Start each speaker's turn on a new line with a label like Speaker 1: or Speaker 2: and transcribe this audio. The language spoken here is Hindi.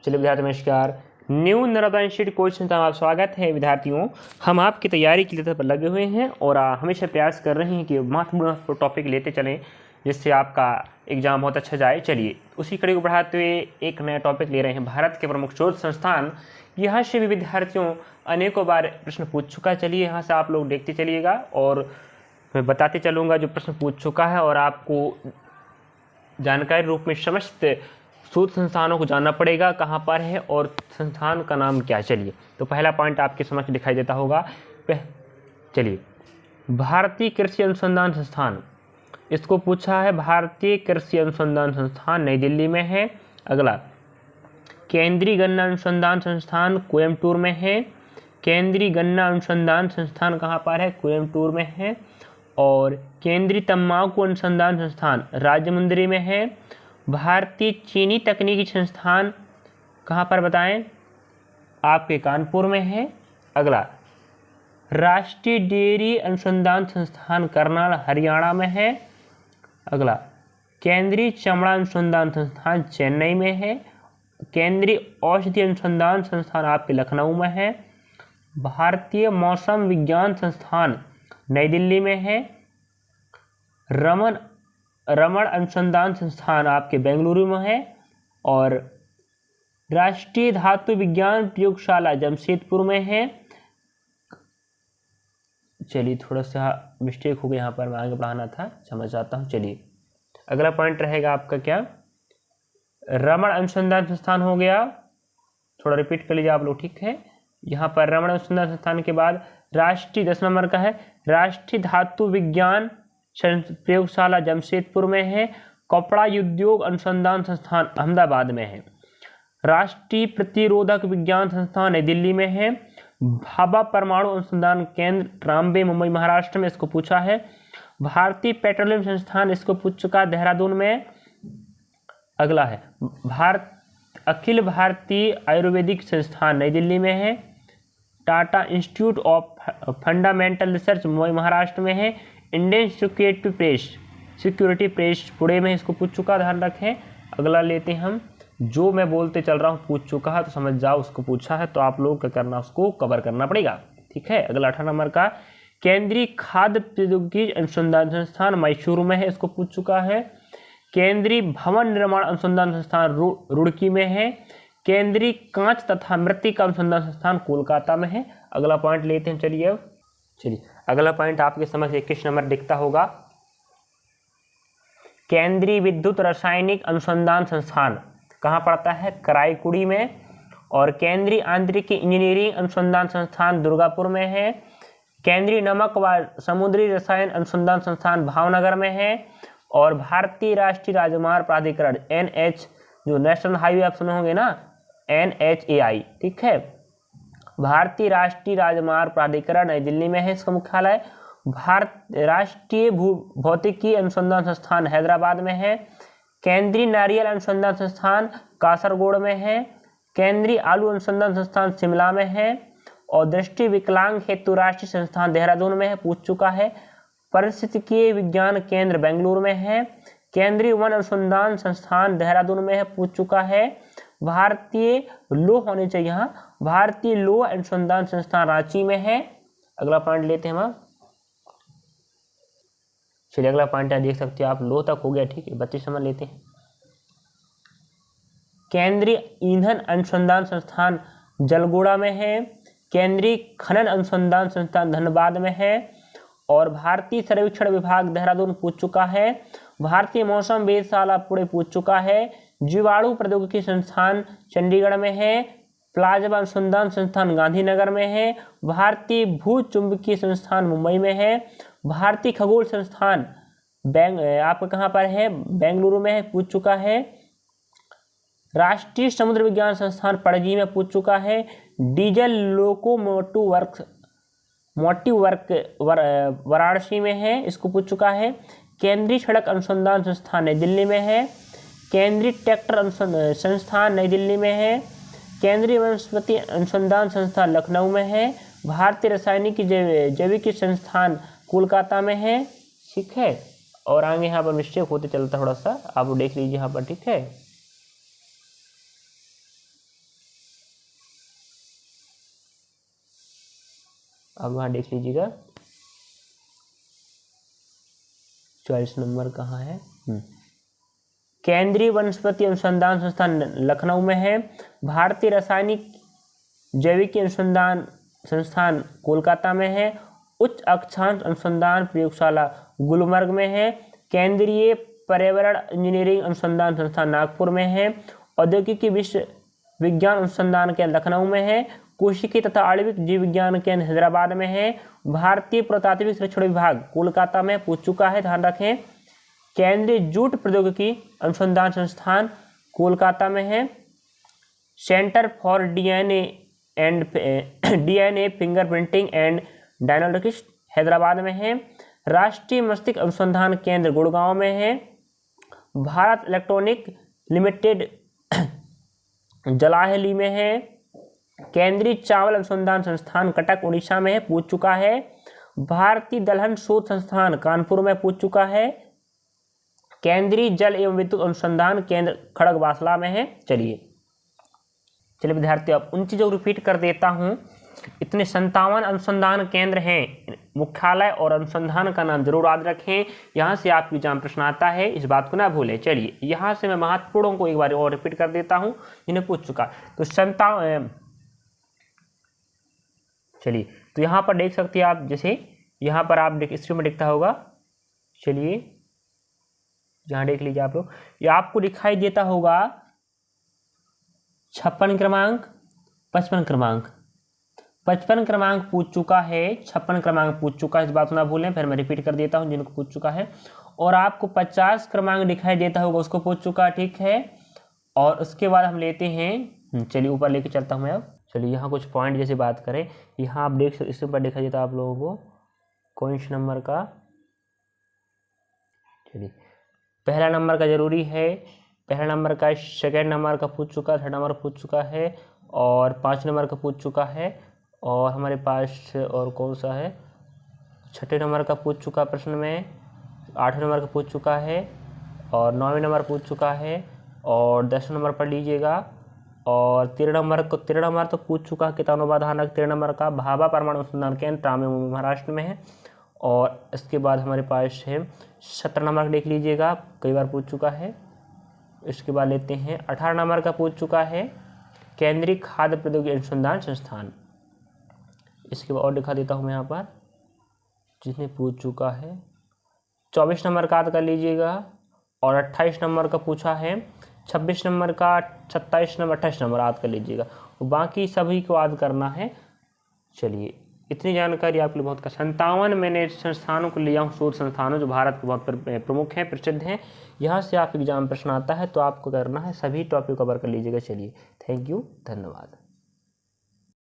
Speaker 1: चलिए विद्यार्थी नमस्कार। न्यू नर्मदा इंस्टीट्यूट कोचिंग संस्थान में आप स्वागत है विद्यार्थियों। हम आपकी तैयारी की तरफ लगे हुए हैं और हमेशा प्रयास कर रहे हैं कि महत्वपूर्ण टॉपिक लेते चलें जिससे आपका एग्जाम बहुत अच्छा जाए। चलिए उसी कड़ी को बढ़ाते हुए एक नया टॉपिक ले रहे हैं, भारत के प्रमुख शोध संस्थान। यहाँ से भी विद्यार्थियों अनेकों बार प्रश्न पूछ चुका है। चलिए यहाँ से आप लोग देखते चलिएगा और मैं बताते चलूँगा जो प्रश्न पूछ चुका है, और आपको जानकारी रूप में समस्त शोध संस्थानों को जानना पड़ेगा कहाँ पर है और संस्थान का नाम क्या है। चलिए तो पहला पॉइंट आपके समक्ष दिखाई देता होगा। चलिए, भारतीय कृषि अनुसंधान संस्थान, इसको पूछा है। भारतीय कृषि अनुसंधान संस्थान नई दिल्ली में है। अगला, केंद्रीय गन्ना अनुसंधान संस्थान कोयम्बटूर में है। केंद्रीय गन्ना अनुसंधान संस्थान कहाँ पर है? कोयम्बटूर में है। और केंद्रीय तंबाकू अनुसंधान संस्थान राजमुंदरी में है। भारतीय चीनी तकनीकी संस्थान कहाँ पर बताएं? आपके कानपुर में है। अगला, राष्ट्रीय डेयरी अनुसंधान संस्थान करनाल हरियाणा में है। अगला, केंद्रीय चमड़ा अनुसंधान संस्थान चेन्नई में है। केंद्रीय औषधि अनुसंधान संस्थान आपके लखनऊ में है। भारतीय मौसम विज्ञान संस्थान नई दिल्ली में है। रमण अनुसंधान संस्थान आपके बेंगलुरु में है। और राष्ट्रीय धातु विज्ञान प्रयोगशाला जमशेदपुर में है। चलिए थोड़ा सा मिस्टेक हो गया यहाँ पर, मैं आगे बढ़ाना था, समझ आता हूँ। चलिए अगला पॉइंट रहेगा आपका क्या? रमण अनुसंधान संस्थान हो गया। थोड़ा रिपीट कर लीजिए आप लोग, ठीक है। यहाँ पर रमण अनुसंधान संस्थान के बाद राष्ट्रीय 10 नंबर का है राष्ट्रीय धातु विज्ञान प्रयोगशाला जमशेदपुर में है। कपड़ा उद्योग अनुसंधान संस्थान अहमदाबाद में है। राष्ट्रीय प्रतिरोधक विज्ञान संस्थान नई दिल्ली में है। भाभा परमाणु अनुसंधान केंद्र रामबे मुंबई महाराष्ट्र में, इसको पूछा है। भारतीय पेट्रोलियम संस्थान, इसको पूछ चुका देहरादून में। अगला है अखिल भारतीय आयुर्वेदिक संस्थान नई दिल्ली में है। Tata institute of fundamental research Mumbai Maharashtra में है। इंडियन सिक्योरिटी प्रेस पुणे में, इसको पूछ चुका, ध्यान रखें। अगला लेते हैं हम, जो मैं बोलते चल रहा हूँ पूछ चुका है तो समझ जाओ, उसको पूछा है तो आप लोग क्या करना, उसको कवर करना पड़ेगा, ठीक है। अगला 18 नंबर का केंद्रीय खाद्य प्रौद्योगिकी अनुसंधान संस्थान मैसूरू में है, इसको पूछ चुका है। केंद्रीय भवन निर्माण अनुसंधान संस्थान रुड़की में है। केंद्रीय कांच तथा मृत्तिका अनुसंधान संस्थान कोलकाता में है। अगला पॉइंट लेते हैं। चलिए अगला पॉइंट आपके समझ 21 नंबर दिखता होगा। केंद्रीय विद्युत रासायनिक अनुसंधान संस्थान कहाँ पड़ता है? कराईकुड़ी में। और केंद्रीय आंतरिकी इंजीनियरिंग अनुसंधान संस्थान दुर्गापुर में है। केंद्रीय नमक व समुद्री रसायन अनुसंधान संस्थान भावनगर में है। और भारतीय राष्ट्रीय राजमार्ग प्राधिकरण NH, जो नेशनल हाईवे आप सुने होंगे ना, NHAI, ठीक है। भारतीय राष्ट्रीय राजमार्ग प्राधिकरण नई दिल्ली में है, इसका मुख्यालय। राष्ट्रीय भौतिकी अनुसंधान संस्थान हैदराबाद में है। केंद्रीय नारियल अनुसंधान संस्थान कासरगोड में है। केंद्रीय आलू अनुसंधान संस्थान शिमला में है। और दृष्टि विकलांग हेतु राष्ट्रीय संस्थान देहरादून में है, पूछ चुका है। पारिस्थितिकीय विज्ञान केंद्र बेंगलुरु में है। केंद्रीय वन अनुसंधान संस्थान देहरादून में है, पूछ चुका है। भारतीय लौह होने चाहिए यहाँ, भारतीय लौह अनुसंधान संस्थान रांची में है। अगला पॉइंट लेते हैं हम। चलिए अगला पॉइंट देख सकते हो आप, लौह तक हो गया, ठीक है। 32 नंबर लेते हैं। केंद्रीय ईंधन अनुसंधान संस्थान जलगोड़ा में है। केंद्रीय खनन अनुसंधान संस्थान धनबाद में है। और भारतीय सर्वेक्षण विभाग देहरादून पूछ चुका है। भारतीय मौसम वेधशाला पुणे पूछ चुका है। जीवाणु प्रौद्योगिकी संस्थान चंडीगढ़ में है। प्लाज्मा अनुसंधान संस्थान गांधीनगर में है। भारतीय भू चुंबकीय संस्थान मुंबई में है। भारतीय खगोल संस्थान आपका कहाँ पर है? बेंगलुरु में है, पूछ चुका है। राष्ट्रीय समुद्र विज्ञान संस्थान पणजी में, पूछ चुका है। डीजल मोटिव वर्क वाराणसी में है, इसको पूछ चुका है। केंद्रीय सड़क अनुसंधान संस्थान नई दिल्ली में है। केंद्रीय ट्रैक्टर संस्थान नई दिल्ली में है। केंद्रीय वनस्पति अनुसंधान संस्थान लखनऊ में है। भारतीय रासायनिक जैविक संस्थान कोलकाता में है, ठीक है। और आगे यहाँ पर मिस्टेक होते चलता थोड़ा सा, आप देख लीजिए यहाँ पर, ठीक है। अब वहाँ देख लीजिएगा 44 नंबर कहाँ है। केंद्रीय वनस्पति अनुसंधान संस्थान लखनऊ में है। भारतीय रासायनिक जैविक अनुसंधान संस्थान कोलकाता में है। उच्च अक्षांश अनुसंधान प्रयोगशाला गुलमर्ग में है। केंद्रीय पर्यावरण इंजीनियरिंग अनुसंधान संस्थान नागपुर में है। औद्योगिकी विश्व विज्ञान अनुसंधान केंद्र लखनऊ में है। कोशिकी तथा आणविक जीव विज्ञान केंद्र हैदराबाद में है। भारतीय पुरातात्विक सर्वेक्षण विभाग कोलकाता में पूछ चुका है, ध्यान रखें। केंद्रीय जूट प्रौद्योगिकी अनुसंधान संस्थान कोलकाता में है। Centre for DNA fingerprinting and diagnostics Hyderabad में है। राष्ट्रीय मस्तिष्क अनुसंधान केंद्र गुड़गांव में है। भारत इलेक्ट्रॉनिक लिमिटेड जलाहली में है। केंद्रीय चावल अनुसंधान संस्थान कटक उड़ीसा में है, पूछ चुका है। भारतीय दलहन शोध संस्थान कानपुर में पूछ चुका है। केंद्रीय जल एवं विद्युत अनुसंधान केंद्र खड़गवासला में है। चलिए विद्यार्थियों, अब उन चीज़ों को रिपीट कर देता हूँ। इतने 57 अनुसंधान केंद्र हैं। मुख्यालय और अनुसंधान का नाम जरूर याद रखें, यहाँ से आपकी एग्जाम प्रश्न आता है, इस बात को ना भूलें। चलिए यहाँ से मैं महत्वपूर्ण को एक बार और रिपीट कर देता हूँ, इन्हें पूछ चुका। तो 57, चलिए तो यहाँ पर देख सकते हैं आप, जैसे यहाँ पर आप स्क्रीन में दिखता होगा। चलिए यहाँ देख लीजिए आप लोग, ये आपको दिखाई देता होगा 56 क्रमांक, 55 क्रमांक। 55 क्रमांक पूछ चुका है, 56 क्रमांक पूछ चुका है, इस बात को ना भूलें। फिर मैं रिपीट कर देता हूँ जिनको पूछ चुका है। और आपको 50 क्रमांक दिखाई देता होगा, उसको पूछ चुका, ठीक है। और उसके बाद हम लेते हैं, चलिए ऊपर लेके चलता हूँ मैं अब। चलिए यहाँ कुछ पॉइंट जैसे बात करें, यहाँ आप देख सकते, इसके ऊपर दिखाई देता आप लोगों को कौन से नंबर का। चलिए पहला नंबर का जरूरी है, पहला नंबर का, सेकेंड नंबर का पूछ चुका, थर्ड नंबर पूछ चुका है, और 5 नंबर का पूछ चुका है। और हमारे पास और कौन सा है, 6ठे नंबर का पूछ चुका प्रश्न में, 8वें नंबर का पूछ चुका है, और 9वें नंबर पूछ चुका है, और 10वें नंबर पर लीजिएगा। और 13 नंबर तो पूछ चुका है, कितानों ध्यान रख, 13 नंबर का भाभा परमाणु अनुसंधान केंद्र ट्रामे महाराष्ट्र में है। और इसके बाद हमारे पास है 17 नंबर देख लीजिएगा, कई बार पूछ चुका है। इसके बाद लेते हैं 18 नंबर का पूछ चुका है, केंद्रीय खाद्य प्रौद्योगिकी अनुसंधान संस्थान। इसके बाद और दिखा देता हूँ मैं यहाँ पर, जिसने पूछ चुका है 24 नंबर का याद कर लीजिएगा। और 28 नंबर का पूछा है, 26 नंबर का, 27 नंबर, 28 नंबर याद कर लीजिएगा। बाकी सभी को याद करना है। चलिए इतनी जानकारी आपके लिए बहुत का। 57 मैंने संस्थानों को लिया हूँ, शोध संस्थानों जो भारत के बहुत प्रमुख हैं, प्रसिद्ध हैं। यहाँ से आप एग्जाम प्रश्न आता है तो आपको करना है, सभी टॉपिक कवर कर लीजिएगा। चलिए थैंक यू, धन्यवाद।